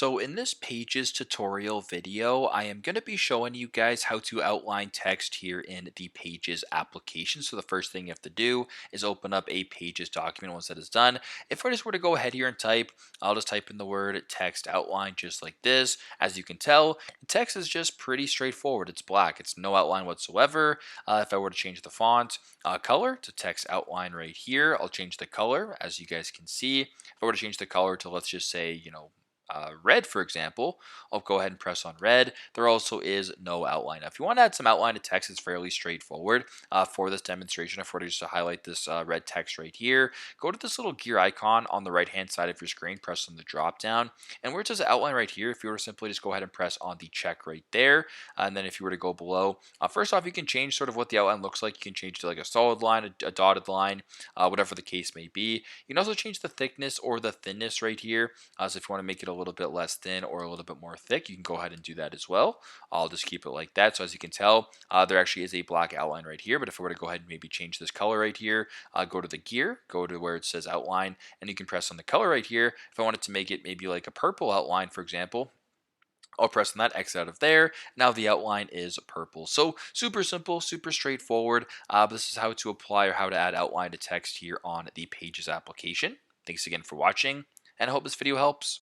So in this Pages tutorial video, I am going to be showing you guys how to outline text here in the Pages application. So the first thing you have to do is open up a Pages document. Once that is done, if I just were to go ahead here and type, I'll just type in the word text outline just like this. As you can tell, the text is just pretty straightforward. It's black. It's no outline whatsoever. If I were to change the font color to text outline right here, I'll change the color as you guys can see. If I were to change the color to, let's just say, red, for example, I'll go ahead and press on red. There also is no outline. Now, if you want to add some outline to text, it's fairly straightforward. For this demonstration, if I were to just highlight this red text right here, go to this little gear icon on the right hand side of your screen, press on the drop down, and where it says outline right here, if you were to simply just go ahead and press on the check right there, and then if you were to go below, first off, you can change sort of what the outline looks like. You can change to like a solid line, a dotted line, whatever the case may be. You can also change the thickness or the thinness right here. So if you want to make it a little bit less thin or a little bit more thick, you can go ahead and do that as well. I'll just keep it like that. So as you can tell, there actually is a black outline right here. But if I were to go ahead and maybe change this color right here, go to the gear, go to where it says outline, and you can press on the color right here. If I wanted to make it maybe like a purple outline, for example, I'll press on that, X out of there. Now the outline is purple. So super simple, super straightforward. But this is how to apply or how to add outline to text here on the Pages application. Thanks again for watching, and I hope this video helps.